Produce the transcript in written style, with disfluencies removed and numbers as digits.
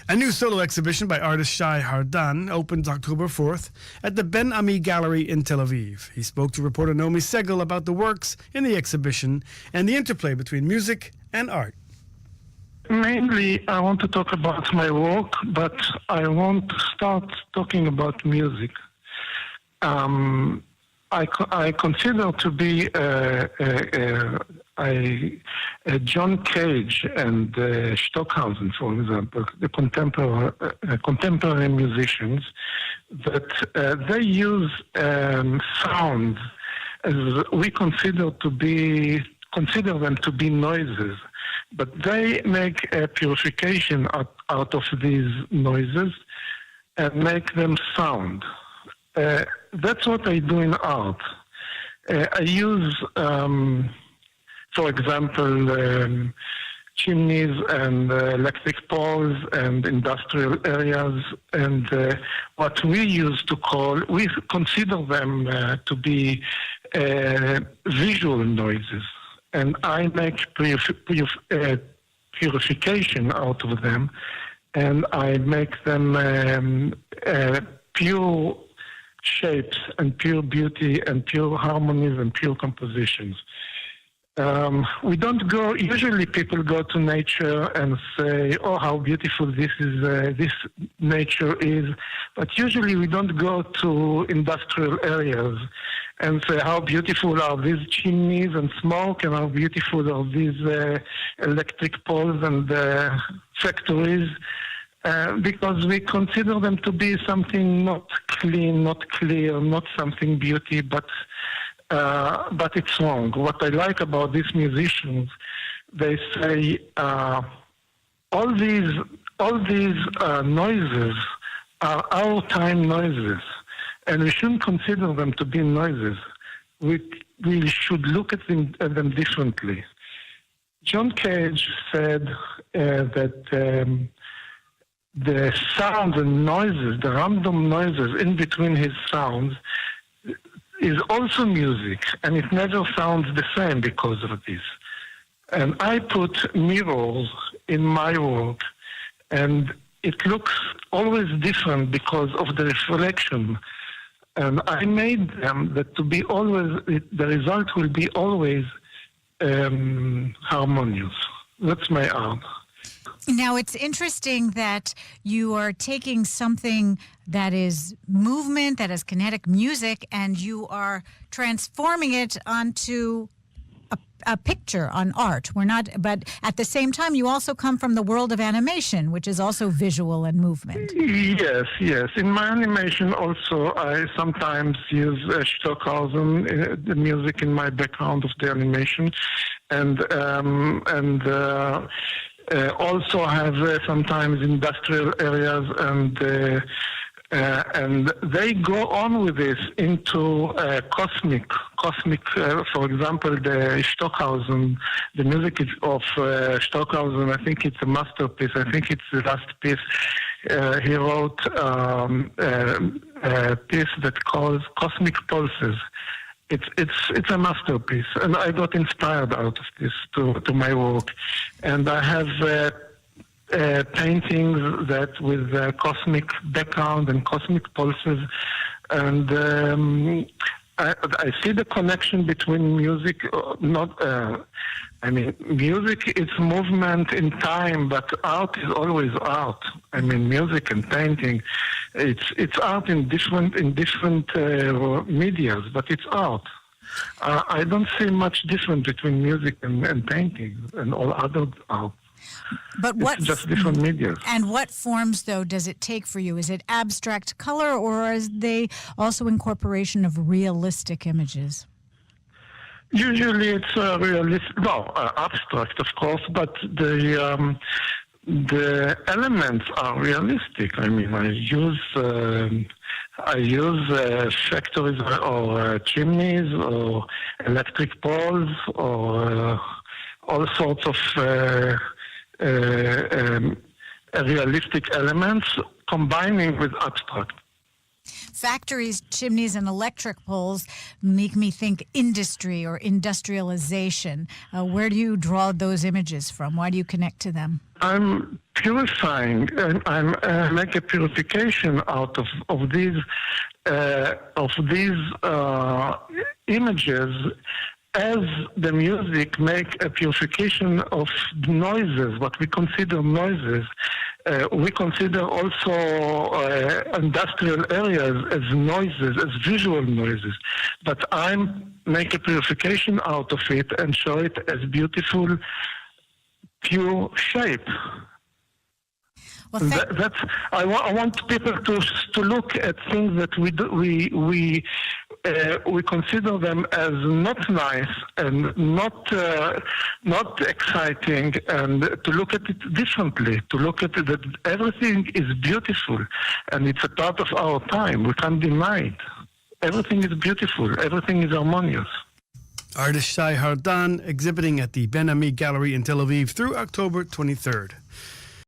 A new solo exhibition by artist Shay Hardan opens October 4th at the Ben Ami Gallery in Tel Aviv. He spoke to reporter Naomi Segal about the works in the exhibition and the interplay between music and art. Mainly, I want to talk about my work, but I want to start talking about music. I consider to be John Cage and Stockhausen, for example, the contemporary musicians, that they use sounds as we consider them to be noises, but they make a purification out of these noises and make them sound. That's what I do in art. I use, for example, chimneys and electric poles and industrial areas, and what we consider them to be visual noises. And I make purification out of them, and I make them pure shapes and pure beauty and pure harmonies and pure compositions. We don't go, usually people go to nature and say, oh, how beautiful this nature is. But usually we don't go to industrial areas and say how beautiful are these chimneys and smoke and how beautiful are these electric poles and factories. Because we consider them to be something not clean, not clear, not something beauty, but it's wrong. What I like about these musicians, they say all these noises are our time noises, and we shouldn't consider them to be noises. We should look at them differently. John Cage said that the sounds and noises, the random noises in between his sounds, is also music, and it never sounds the same because of this. And I put mirrors in my work, and it looks always different because of the reflection. And I made them that to be always, the result will be always harmonious. That's my art. Now, it's interesting that you are taking something that is movement, that is kinetic music, and you are transforming it onto a picture on art. But at the same time, you also come from the world of animation, which is also visual and movement. Yes. In my animation also, I sometimes use Stockhausen, the music in my background of the animation, and also have sometimes industrial areas, and they go on with this into cosmic. For example, the Stockhausen, the music of Stockhausen, I think it's a masterpiece. I think it's the last piece he wrote, a piece that calls Cosmic Pulses. It's a masterpiece, and I got inspired out of this to my work, and I have paintings that with cosmic background and cosmic pulses, and I see the connection between music. Music is movement in time, but art is always art. Music and painting, it's art in different medias, but it's art. I don't see much difference between music and painting and all other art. But it's just different medias. And what forms, though, does it take for you? Is it abstract color, or are they also incorporation of realistic images? Usually it's abstract, of course, but the elements are realistic. I use factories or chimneys or electric poles or all sorts of realistic elements combining with abstract. Factories, chimneys, and electric poles make me think industry or industrialization. Where do you draw those images from? Why do you connect to them? I'm purifying, and I'm make a purification out of these images, as the music make a purification of noises, what we consider noises. We consider also industrial areas as noises, as visual noises. But I'm make a purification out of it and show it as beautiful, pure shape. Well, That's I want people to look at things that we consider them as not nice and not exciting, and to look at it differently. To look at it that everything is beautiful, and it's a part of our time. We can't deny it. Everything is beautiful. Everything is harmonious. Artist Shay Hardan exhibiting at the Ben Ami Gallery in Tel Aviv through October 23rd.